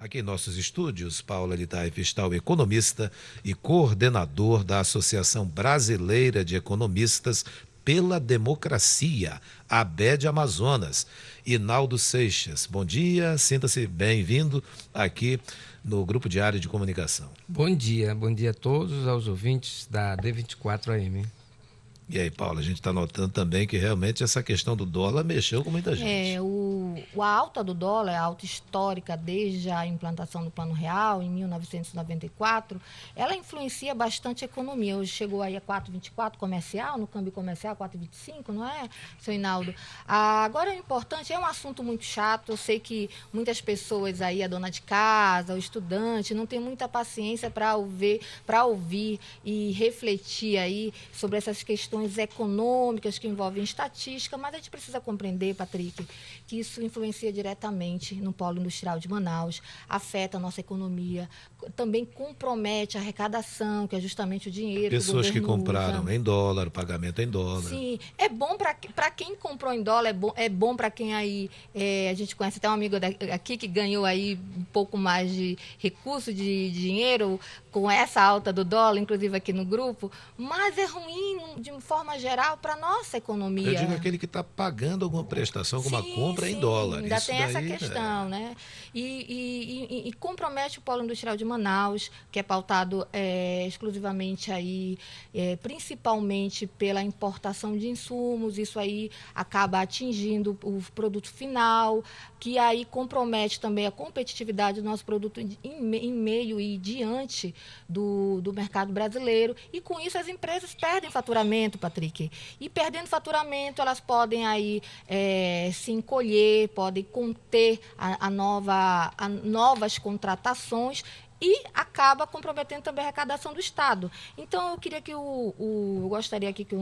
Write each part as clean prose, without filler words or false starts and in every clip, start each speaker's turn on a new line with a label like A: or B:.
A: Aqui em nossos estúdios, Paula Litaif está o economista e coordenador da Associação Brasileira de Economistas pela Democracia, ABED Amazonas, Inaldo Seixas. Bom dia, sinta-se bem-vindo aqui no Grupo Diário de Comunicação.
B: Bom dia a todos, aos ouvintes da D24 AM.
A: E aí, Paula, a gente está notando também que realmente essa questão do dólar mexeu com muita gente.
C: A alta do dólar, a alta histórica desde a implantação do Plano Real, em 1994, ela influencia bastante a economia. Hoje chegou aí a 4,24 comercial, no câmbio comercial 4,25, não é, seu Inaldo? Agora, o importante, é um assunto muito chato, eu sei que muitas pessoas aí, a dona de casa, o estudante, não tem muita paciência para ouvir e refletir aí sobre essas questões econômicas que envolvem estatística, mas a gente precisa compreender, Patrick, que isso influencia diretamente no polo industrial de Manaus, afeta a nossa economia, também compromete a arrecadação, que é justamente o dinheiro
A: Pessoas que compraram
C: usa
A: em dólar, o pagamento em dólar.
C: Sim, é bom para quem comprou em dólar, é bom para quem aí, a gente conhece até um amigo aqui que ganhou aí um pouco mais de recurso de dinheiro com essa alta do dólar, inclusive aqui no grupo, mas é ruim de forma geral para a nossa economia.
A: Eu digo aquele que está pagando alguma prestação, alguma compra em dólar.
C: Ainda tem essa questão, né? E compromete o polo industrial de Manaus, que é pautado exclusivamente aí, principalmente pela importação de insumos. Isso aí acaba atingindo o produto final, que aí compromete também a competitividade do nosso produto em meio e diante do mercado brasileiro. E com isso as empresas perdem faturamento, Patrick. E perdendo faturamento, elas podem aí se encolher, podem conter a novas contratações e acaba comprometendo também a arrecadação do Estado. Então, eu queria que eu gostaria aqui que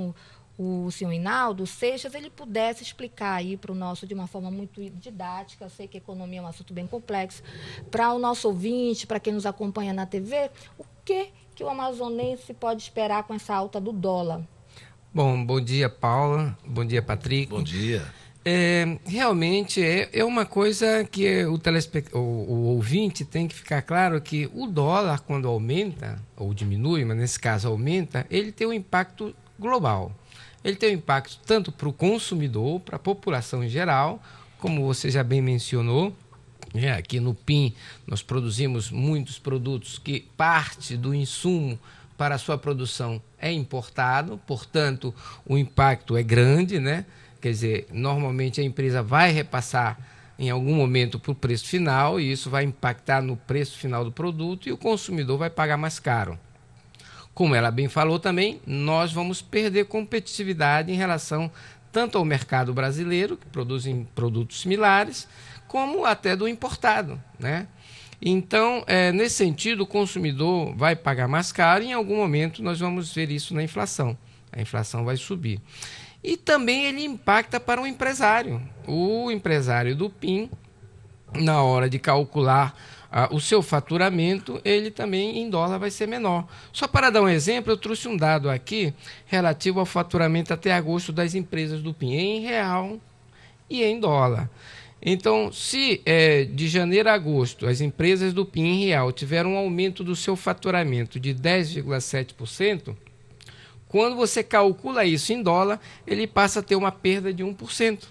C: o senhor Inaldo Seixas, ele pudesse explicar aí para o nosso, de uma forma muito didática, eu sei que a economia é um assunto bem complexo, para o nosso ouvinte, para quem nos acompanha na TV, o que o amazonense pode esperar com essa alta do dólar?
B: Bom dia, Paula. Bom dia, Patrick.
A: Bom dia.
B: Realmente é uma coisa que o ouvinte tem que ficar claro que o dólar, quando aumenta ou diminui, mas nesse caso aumenta, ele tem um impacto global. Ele tem um impacto tanto para o consumidor, para a população em geral, como você já bem mencionou. Aqui no PIN nós produzimos muitos produtos que parte do insumo para a sua produção é importado, portanto o impacto é grande, né? Quer dizer, normalmente a empresa vai repassar em algum momento para o preço final e isso vai impactar no preço final do produto e o consumidor vai pagar mais caro. Como ela bem falou também, nós vamos perder competitividade em relação tanto ao mercado brasileiro, que produz produtos similares, como até do importado, né? Então, nesse sentido, o consumidor vai pagar mais caro e em algum momento nós vamos ver isso na inflação. A inflação vai subir. E também ele impacta para o empresário. O empresário do PIN, na hora de calcular o seu faturamento, ele também em dólar vai ser menor. Só para dar um exemplo, eu trouxe um dado aqui relativo ao faturamento até agosto das empresas do PIN, em real e em dólar. Então, se de janeiro a agosto as empresas do PIN em real tiveram um aumento do seu faturamento de 10,7%, quando você calcula isso em dólar, ele passa a ter uma perda de 1%.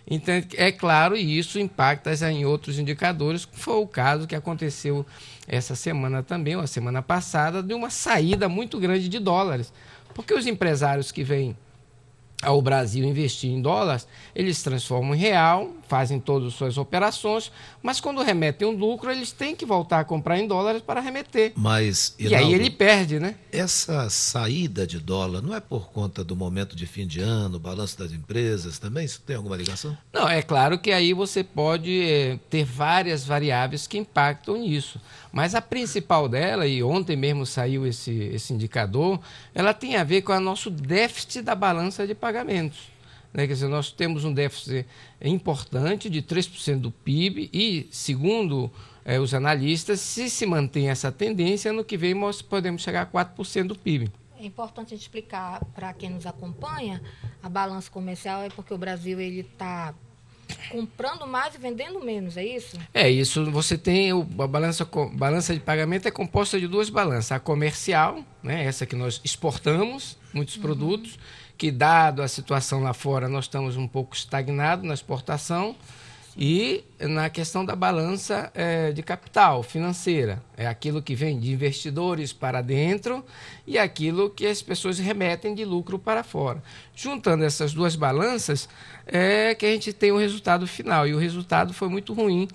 B: Então, é claro, e isso impacta em outros indicadores, que foi o caso que aconteceu essa semana também, ou a semana passada, de uma saída muito grande de dólares. Porque os empresários que vêm ao Brasil investir em dólares, eles transformam em real, fazem todas as suas operações, mas quando remetem um lucro, eles têm que voltar a comprar em dólares para remeter.
A: Mas,
B: Inaldo, e aí ele perde, né?
A: Essa saída de dólar não é por conta do momento de fim de ano, balanço das empresas também? Isso tem alguma ligação?
B: Não, é claro que aí você pode ter várias variáveis que impactam nisso. Mas a principal dela, e ontem mesmo saiu esse indicador, ela tem a ver com o nosso déficit da balança de pagamentos. Quer dizer, nós temos um déficit importante de 3% do PIB e, segundo os analistas, se mantém essa tendência, ano que vem nós podemos chegar a 4% do PIB.
C: É importante explicar para quem nos acompanha, a balança comercial é porque o Brasil ele está comprando mais e vendendo menos, é isso?
B: É isso. Você tem a balança de pagamento é composta de duas balanças. A comercial, né, essa que nós exportamos muitos produtos, que dado a situação lá fora nós estamos um pouco estagnados na exportação. E na questão da balança de capital financeira, é aquilo que vem de investidores para dentro e aquilo que as pessoas remetem de lucro para fora. Juntando essas duas balanças, é que a gente tem o resultado final, e o resultado foi muito ruim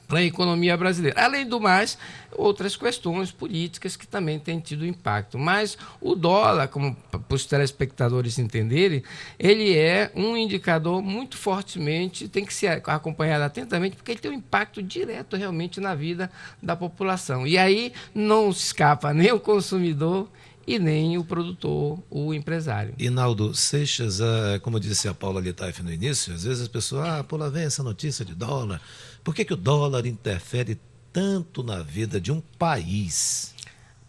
B: para a economia brasileira. Além do mais, outras questões políticas que também têm tido impacto. Mas o dólar, como para os telespectadores entenderem, ele é um indicador muito fortemente, tem que ser acompanhado atentamente, porque ele tem um impacto direto realmente na vida da população. E aí não se escapa nem o consumidor e nem o produtor, o empresário.
A: Inaldo Seixas, como disse a Paula Litaif no início, às vezes as pessoas, lá vem essa notícia de dólar. Por que o dólar interfere tanto na vida de um país?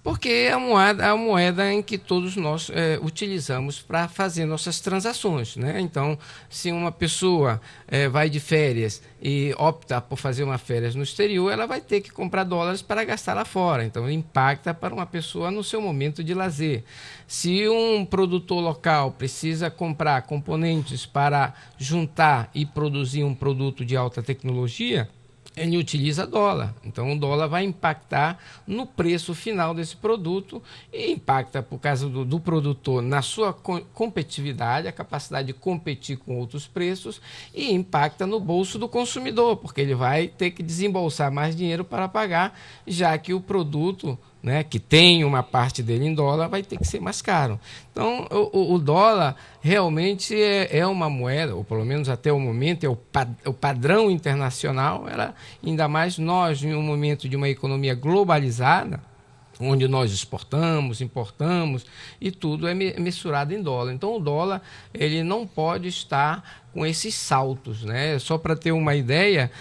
B: Porque é a moeda em que todos nós utilizamos para fazer nossas transações, né? Então, se uma pessoa vai de férias e opta por fazer uma férias no exterior, ela vai ter que comprar dólares para gastar lá fora. Então, impacta para uma pessoa no seu momento de lazer. Se um produtor local precisa comprar componentes para juntar e produzir um produto de alta tecnologia, ele utiliza dólar. Então, o dólar vai impactar no preço final desse produto e impacta, por causa do produtor, na sua competitividade, a capacidade de competir com outros preços, e impacta no bolso do consumidor, porque ele vai ter que desembolsar mais dinheiro para pagar, já que o produto, né, que tem uma parte dele em dólar, vai ter que ser mais caro. Então, o dólar realmente é uma moeda, ou pelo menos até o momento, é o padrão internacional. Ainda mais nós, em um momento de uma economia globalizada, onde nós exportamos, importamos, e tudo é mensurado em dólar. Então, o dólar ele não pode estar com esses saltos, né? Só para ter uma ideia,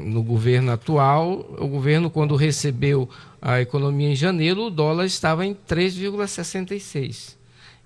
B: no governo atual, o governo, quando recebeu a economia em janeiro, o dólar estava em 3,66.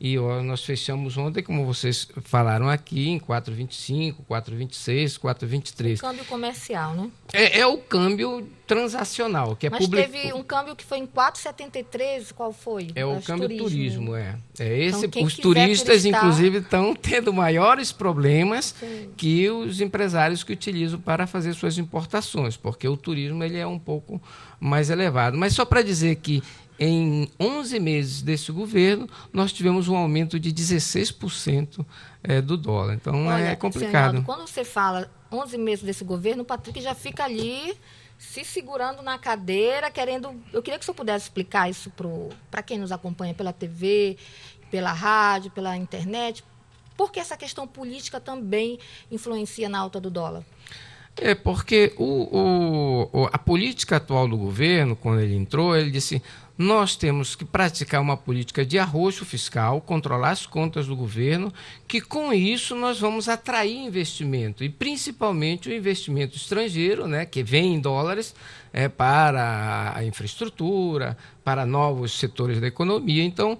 B: E nós fechamos ontem, como vocês falaram aqui, em 4,25, 4,26, 4,23.
C: Câmbio comercial, né?
B: É o câmbio transacional, que é
C: Mas teve um câmbio que foi em 4,73, qual foi?
B: É o câmbio turismo, esse.
C: Então,
B: os turistas,
C: turistar...
B: inclusive, estão tendo maiores problemas
C: Sim.
B: que os empresários que utilizam para fazer suas importações, porque o turismo ele é um pouco mais elevado. Mas só para dizer que em 11 meses desse governo, nós tivemos um aumento de 16% do dólar. Então,
C: olha,
B: é complicado.
C: Senhor, quando você fala 11 meses desse governo, o Patrick já fica ali se segurando na cadeira, querendo... Eu queria que o senhor pudesse explicar isso para quem nos acompanha pela TV, pela rádio, pela internet. Por que essa questão política também influencia na alta do dólar?
B: É porque a política atual do governo, quando ele entrou, ele disse: nós temos que praticar uma política de arroxo fiscal, controlar as contas do governo, que com isso nós vamos atrair investimento, e principalmente o investimento estrangeiro, né, que vem em dólares, para a infraestrutura, para novos setores da economia. Então,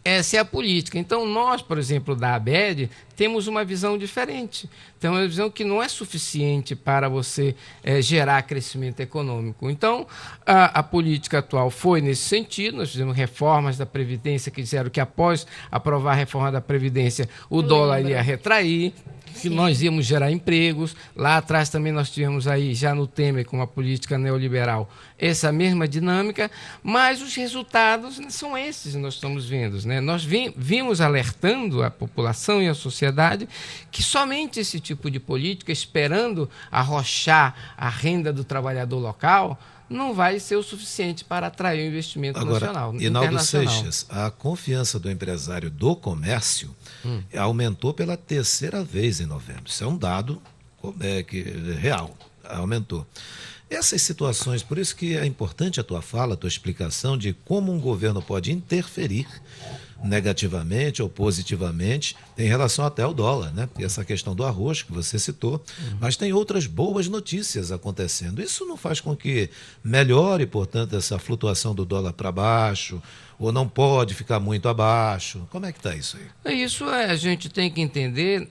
B: essa é a política. Então, nós, por exemplo, da ABED, temos uma visão diferente. Então, é uma visão que não é suficiente para você gerar crescimento econômico. Então, a política atual foi nesse sentido. Nós fizemos reformas da Previdência que disseram que, após aprovar a reforma da Previdência, o dólar ia retrair, que nós íamos gerar empregos. Lá atrás também nós tivemos aí, já no Temer, com uma política neoliberal, essa mesma dinâmica, mas os resultados são esses que nós estamos vendo, né? Nós vimos alertando a população e a sociedade que somente esse tipo de política, esperando arrochar a renda do trabalhador local, não vai ser o suficiente para atrair o investimento nacional,
A: Inaldo Seixas, a confiança do empresário do comércio aumentou pela terceira vez em novembro. Isso é um dado real, aumentou. Essas situações, por isso que é importante a tua fala, a tua explicação de como um governo pode interferir negativamente ou positivamente em relação até ao dólar, né? E essa questão do arroz que você citou, mas tem outras boas notícias acontecendo. Isso não faz com que melhore, portanto, essa flutuação do dólar para baixo, ou não pode ficar muito abaixo? Como é que está isso aí?
B: Isso a gente tem que entender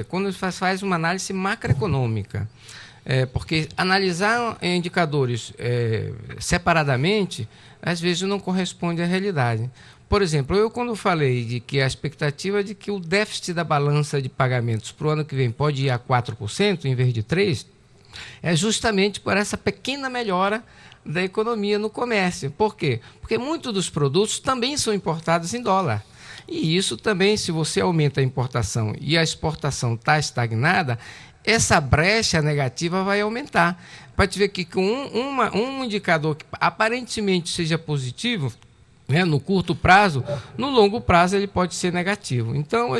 B: quando faz uma análise macroeconômica. Porque analisar indicadores separadamente, às vezes não corresponde à realidade. Por exemplo, quando falei de que a expectativa de que o déficit da balança de pagamentos para o ano que vem pode ir a 4% em vez de 3%, é justamente por essa pequena melhora da economia no comércio. Por quê? Porque muitos dos produtos também são importados em dólar. E isso também, se você aumenta a importação e a exportação está estagnada, essa brecha negativa vai aumentar. Pode ver que com um indicador que aparentemente seja positivo, né, no curto prazo, no longo prazo ele pode ser negativo. Então,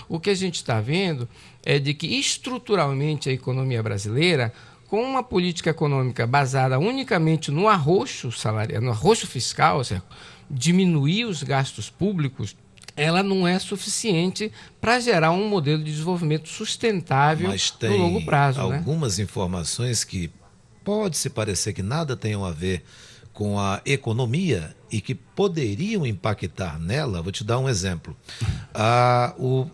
B: o que a gente está vendo é de que estruturalmente a economia brasileira, com uma política econômica basada unicamente no arroxo salarial, no arroxo fiscal, ou seja, diminuir os gastos públicos, ela não é suficiente para gerar um modelo de desenvolvimento sustentável no longo prazo.
A: Mas tem algumas informações que pode se parecer que nada tenham a ver com a economia e que poderiam impactar nela. Vou te dar um exemplo.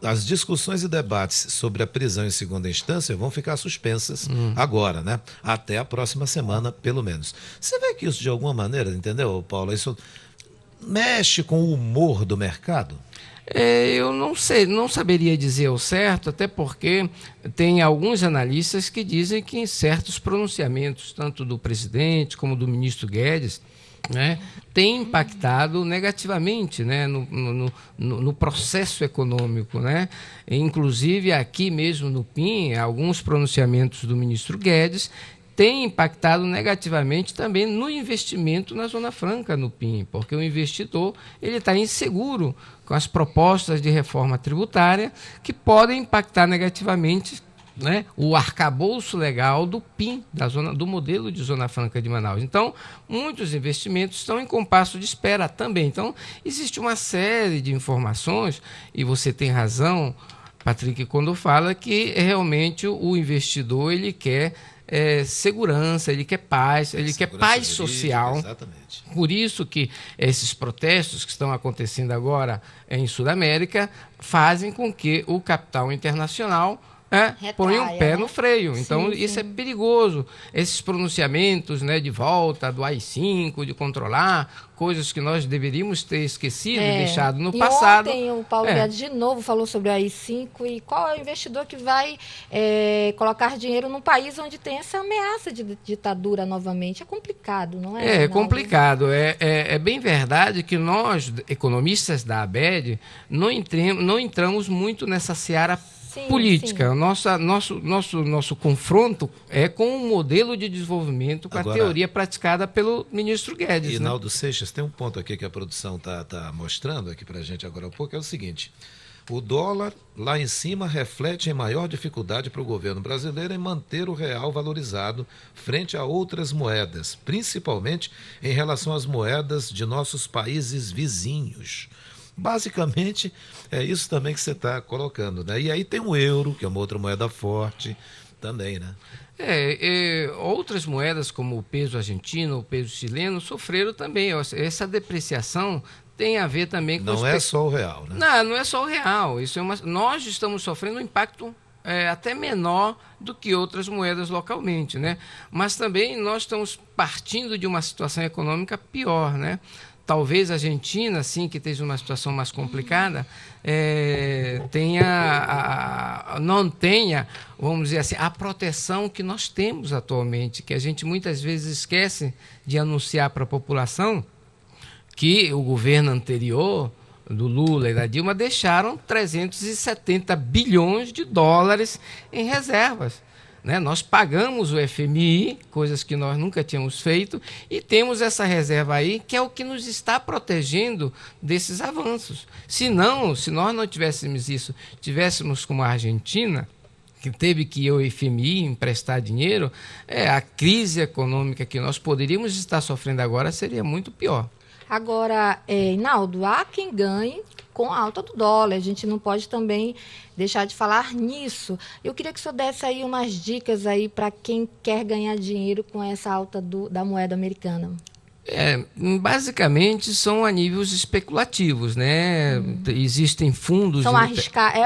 A: As discussões e debates sobre a prisão em segunda instância vão ficar suspensas agora, né? Até a próxima semana, pelo menos. Você vê que isso, de alguma maneira, entendeu, Paulo? Isso mexe com o humor do mercado?
B: Eu não sei, não saberia dizer o certo, até porque tem alguns analistas que dizem que em certos pronunciamentos, tanto do presidente como do ministro Guedes, né, tem impactado negativamente, né, no processo econômico, né? Inclusive aqui mesmo no PIN, alguns pronunciamentos do ministro Guedes tem impactado negativamente também no investimento na Zona Franca, no PIN, porque o investidor ele está inseguro com as propostas de reforma tributária que podem impactar negativamente, né, o arcabouço legal do PIN, do modelo de Zona Franca de Manaus. Então, muitos investimentos estão em compasso de espera também. Então, existe uma série de informações, e você tem razão, Patrick, quando fala que realmente o investidor ele quer segurança, ele quer paz, ele quer paz social.
A: Exatamente.
B: Por isso que esses protestos que estão acontecendo agora em Sudamérica fazem com que o capital internacional põe um pé no freio. Então, isso é perigoso. Esses pronunciamentos, né, de volta do AI-5, de controlar coisas que nós deveríamos ter esquecido e deixado no passado.
C: Ontem o Paulo Guedes de novo falou sobre o AI-5 e qual é o investidor que vai colocar dinheiro num país onde tem essa ameaça de ditadura novamente. É complicado, não é?
B: É complicado. É bem verdade que nós, economistas da ABED, não entramos muito nessa seara política. Nosso confronto é com o modelo de desenvolvimento, com agora, a teoria praticada pelo ministro Guedes.
A: Rinaldo Seixas, tem um ponto aqui que a produção está mostrando aqui para a gente agora há pouco, é o seguinte: o dólar lá em cima reflete em maior dificuldade para o governo brasileiro em manter o real valorizado frente a outras moedas, principalmente em relação às moedas de nossos países vizinhos. Basicamente, é isso também que você está colocando, né? E aí tem o euro, que é uma outra moeda forte também, né?
B: Outras moedas, como o peso argentino, o peso chileno, sofreram também. Essa depreciação tem a ver também com...
A: Não é só o real, né?
B: Não é só o real. Nós estamos sofrendo um impacto até menor do que outras moedas localmente, né? Mas também nós estamos partindo de uma situação econômica pior, né? Talvez a Argentina, sim, que esteja numa situação mais complicada, não tenha, vamos dizer assim, a proteção que nós temos atualmente, que a gente muitas vezes esquece de anunciar para a população que o governo anterior, do Lula e da Dilma, deixaram 370 bilhões de dólares em reservas. Nós pagamos o FMI, coisas que nós nunca tínhamos feito, e temos essa reserva aí, que é o que nos está protegendo desses avanços. Se nós não tivéssemos isso, tivéssemos como a Argentina, que teve que ir ao FMI emprestar dinheiro, a crise econômica que nós poderíamos estar sofrendo agora seria muito pior.
C: Agora, Hinaldo, há quem ganhe com a alta do dólar. A gente não pode também deixar de falar nisso. Eu queria que o senhor desse aí umas dicas aí para quem quer ganhar dinheiro com essa alta da moeda americana.
B: Basicamente são a níveis especulativos, né? Existem fundos...
C: arriscado.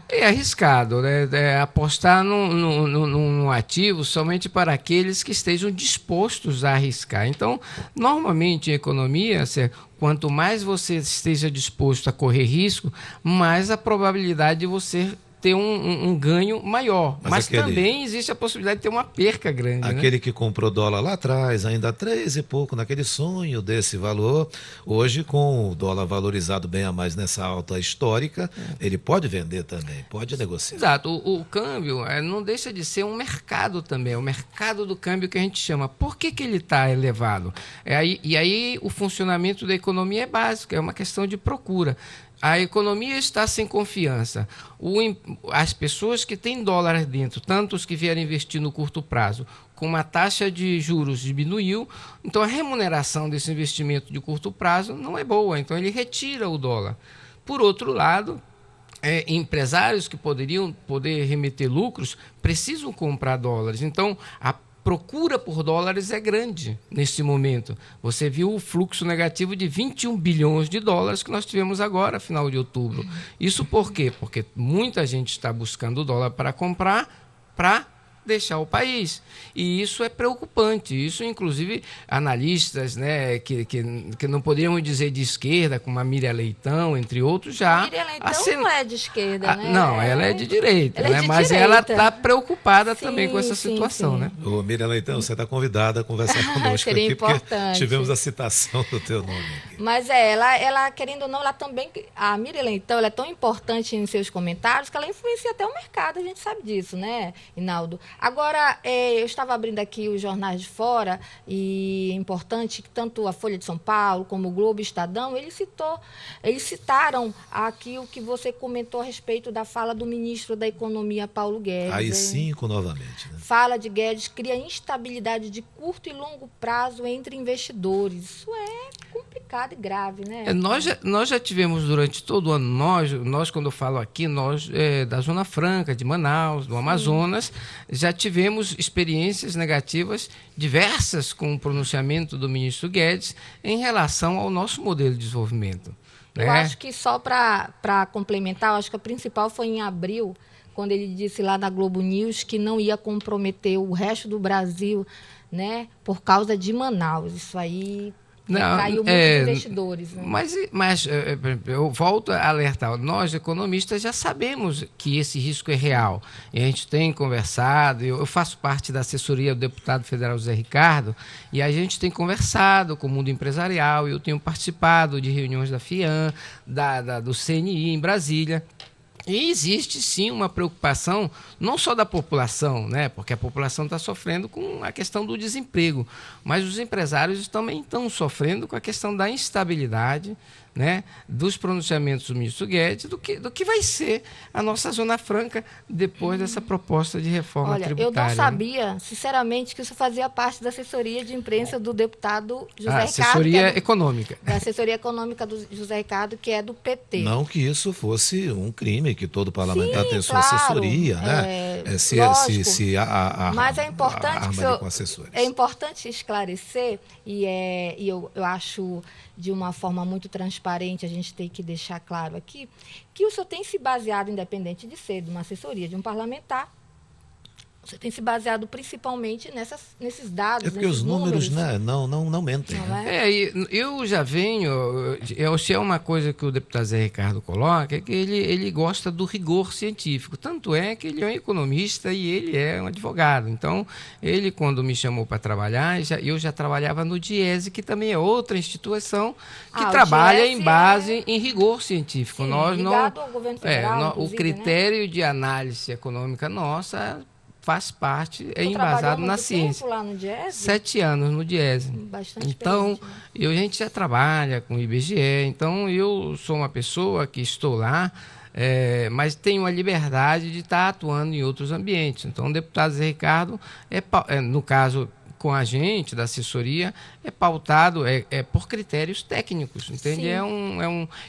B: É arriscado, né? Apostar num ativo somente para aqueles que estejam dispostos a arriscar. Então, normalmente em economia, quanto mais você esteja disposto a correr risco, mais a probabilidade de você ter um ganho maior. Mas também existe a possibilidade de ter uma perca grande.
A: Aquele que comprou dólar lá atrás, ainda 3 e pouco, naquele sonho desse valor, hoje com o dólar valorizado bem a mais nessa alta histórica, ele pode vender também, pode negociar.
B: Exato. O câmbio não deixa de ser um mercado também, o mercado do câmbio que a gente chama. Por que ele está elevado? E aí o funcionamento da economia é básico, é uma questão de procura. A economia está sem confiança. As pessoas que têm dólares dentro, tanto os que vieram investir no curto prazo, como a taxa de juros diminuiu, então a remuneração desse investimento de curto prazo não é boa, então ele retira o dólar. Por outro lado, empresários que poder remeter lucros precisam comprar dólares. Então, a procura por dólares é grande neste momento. Você viu o fluxo negativo de 21 bilhões de dólares que nós tivemos agora, final de outubro. Isso por quê? Porque muita gente está buscando o dólar para comprar, para deixar o país. E isso é preocupante. Isso, inclusive, analistas, né, que não poderíamos dizer de esquerda, como a Miriam Leitão, entre outros, já...
C: A Miriam Leitão não é de esquerda, né?
B: Não, ela é de direita, né? Mas ela está preocupada também com essa situação, né?
A: Ô, Miriam Leitão, você está convidada a conversar conosco aqui,
C: importante.
A: Porque tivemos a citação do teu nome aqui.
C: Mas ela, querendo ou não, ela também... A Miriam Leitão, ela é tão importante em seus comentários que ela influencia até o mercado, a gente sabe disso, né, Hinaldo? Agora, eu estava abrindo aqui os jornais de fora e é importante que tanto a Folha de São Paulo como o Globo e o Estadão, eles citaram aqui o que você comentou a respeito da fala do ministro da Economia, Paulo Guedes.
A: Aí 5 novamente. Né?
C: Fala de Guedes cria instabilidade de curto e longo prazo entre investidores. Isso é complicado e grave, né?
B: Nós já tivemos durante todo o ano, nós quando eu falo aqui, nós da Zona Franca, de Manaus, do Amazonas, já tivemos experiências negativas diversas com o pronunciamento do ministro Guedes em relação ao nosso modelo de desenvolvimento. Né?
C: Eu acho que só para complementar, eu acho que a principal foi em abril, quando ele disse lá na Globo News que não ia comprometer o resto do Brasil, né, por causa de Manaus. Isso aí... Caiu muitos investidores. Né?
B: Mas eu volto a alertar, nós economistas já sabemos que esse risco é real. E a gente tem conversado, eu faço parte da assessoria do deputado federal José Ricardo, e a gente tem conversado com o mundo empresarial, eu tenho participado de reuniões da FIAM, do CNI em Brasília. E existe, sim, uma preocupação, não só da população, né, porque a população está sofrendo com a questão do desemprego, mas os empresários também estão sofrendo com a questão da instabilidade, né, dos pronunciamentos do ministro Guedes, do que vai ser a nossa Zona Franca depois dessa proposta de reforma tributária.
C: Eu não sabia, sinceramente, que isso fazia parte da assessoria de imprensa do deputado José Ricardo.
B: Assessoria econômica.
C: Da assessoria econômica do José Ricardo, que é do PT.
A: Não que isso fosse um crime, que todo parlamentar tem sua
C: claro,
A: assessoria, né?
C: Mas é importante esclarecer, e eu acho de uma forma muito transparente, a gente tem que deixar claro aqui, que o senhor tem se baseado, independente de ser de uma assessoria de um parlamentar, você tem se baseado principalmente nesses dados,
A: porque os números, né, não mentem.
C: Não
A: né?
B: Eu já venho... Se é uma coisa que o deputado Zé Ricardo coloca, é que ele gosta do rigor científico. Tanto é que ele é um economista e ele é um advogado. Então, ele, quando me chamou para trabalhar, eu já trabalhava no DIESE, que também é outra instituição que trabalha em base em rigor científico.
C: Sim,
B: nós
C: ligado ao governo federal,
B: o critério de análise econômica nossa faz parte, é embasado na ciência.
C: Tempo lá no DIESE?
B: 7 anos no DIESE.
C: Bastante
B: então,
C: né?
B: A gente já trabalha com o IBGE, então eu sou uma pessoa que estou lá, mas tenho a liberdade de estar atuando em outros ambientes. Então, o deputado Zé Ricardo, no caso, com a gente, da assessoria, é pautado por critérios técnicos, entende?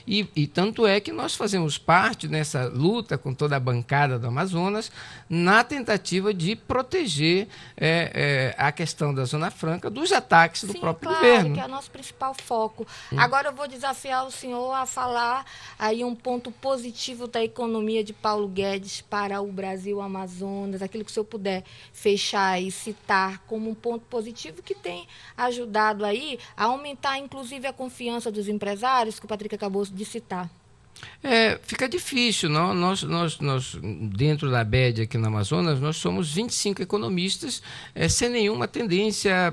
B: E tanto é que nós fazemos parte nessa luta com toda a bancada do Amazonas na tentativa de proteger a questão da Zona Franca dos ataques do próprio governo.
C: Que é o nosso principal foco. Agora eu vou desafiar o senhor a falar aí um ponto positivo da economia de Paulo Guedes para o Brasil, Amazonas, aquilo que o senhor puder fechar e citar como um ponto positivo que tem ajudado aí a aumentar, inclusive, a confiança dos empresários, que o Patrick acabou de citar.
B: Fica difícil. Nós, dentro da ABED aqui no Amazonas, nós somos 25 economistas sem nenhuma tendência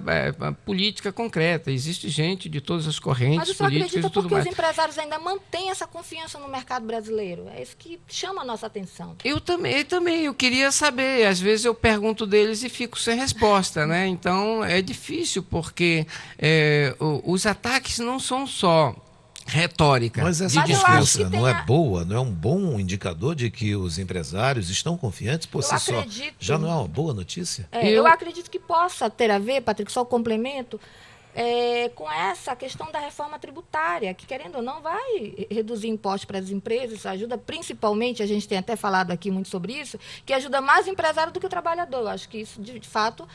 B: política concreta. Existe gente de todas as correntes
C: políticas. Mas você acredita porque os empresários ainda mantêm essa confiança no mercado brasileiro? É isso que chama a nossa atenção.
B: Eu também. Eu queria saber. Às vezes eu pergunto deles e fico sem resposta, né? Então é difícil porque os ataques não são só retórica.
A: Mas essa discurso não é boa, não é um bom indicador de que os empresários estão confiantes por si só? Já não é uma boa notícia?
C: Eu acredito que possa ter a ver, Patrick, só o complemento, com essa questão da reforma tributária, que, querendo ou não, vai reduzir impostos para as empresas, ajuda principalmente, a gente tem até falado aqui muito sobre isso, que ajuda mais o empresário do que o trabalhador. Eu acho que isso, de fato,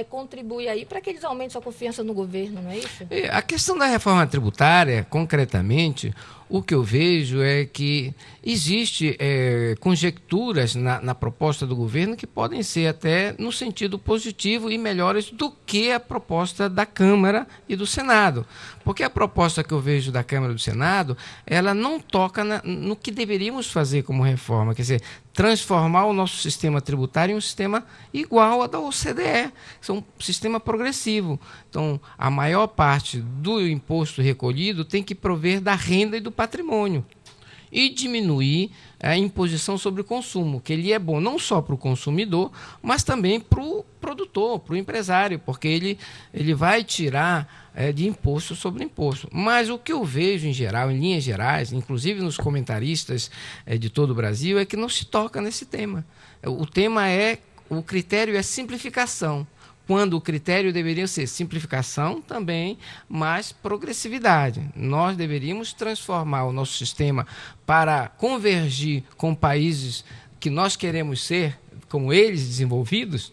C: contribui aí para que eles aumentem sua confiança no governo, não é isso?
B: A questão da reforma tributária, concretamente, o que eu vejo é que existe conjecturas na proposta do governo que podem ser até no sentido positivo e melhores do que a proposta da Câmara e do Senado. Porque a proposta que eu vejo da Câmara e do Senado, ela não toca no que deveríamos fazer como reforma, quer dizer, transformar o nosso sistema tributário em um sistema igual ao da OCDE, que é um sistema progressivo. Então, a maior parte do imposto recolhido tem que prover da renda e do patrimônio e diminuir a imposição sobre o consumo, que ele é bom não só para o consumidor, mas também para o produtor, para o empresário, porque ele vai tirar de imposto sobre imposto. Mas o que eu vejo em geral, em linhas gerais, inclusive nos comentaristas de todo o Brasil, é que não se toca nesse tema. O critério é simplificação, quando o critério deveria ser simplificação também, mas progressividade. Nós deveríamos transformar o nosso sistema para convergir com países que nós queremos ser, como eles desenvolvidos,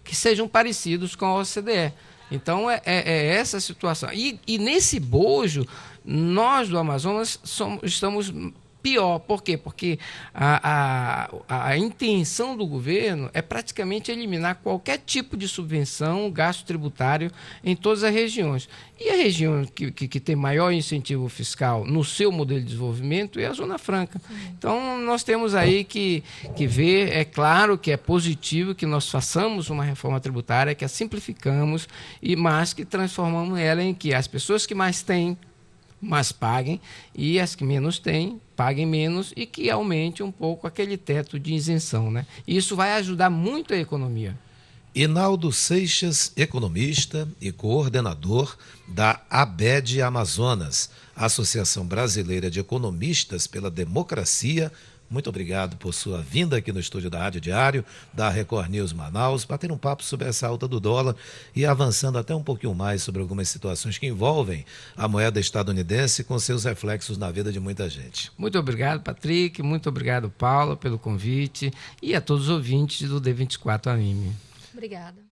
B: que sejam parecidos com a OCDE. Então, é essa a situação. E nesse bojo, nós do Amazonas estamos pior. Por quê? Porque a intenção do governo é praticamente eliminar qualquer tipo de subvenção, gasto tributário em todas as regiões. E a região que tem maior incentivo fiscal no seu modelo de desenvolvimento é a Zona Franca. Então, nós temos aí que ver, é claro que é positivo que nós façamos uma reforma tributária, que a simplificamos, mas que transformamos ela em que as pessoas que mais têm, mas paguem, e as que menos têm, paguem menos, e que aumente um pouco aquele teto de isenção, né? Isso vai ajudar muito a economia.
A: Inaldo Seixas, economista e coordenador da ABED Amazonas, Associação Brasileira de Economistas pela Democracia. Muito obrigado por sua vinda aqui no estúdio da Rádio Diário, da Record News Manaus, bater um papo sobre essa alta do dólar e avançando até um pouquinho mais sobre algumas situações que envolvem a moeda estadunidense com seus reflexos na vida de muita gente.
B: Muito obrigado, Patrick, muito obrigado, Paula, pelo convite e a todos os ouvintes do D24 AM.
C: Obrigada.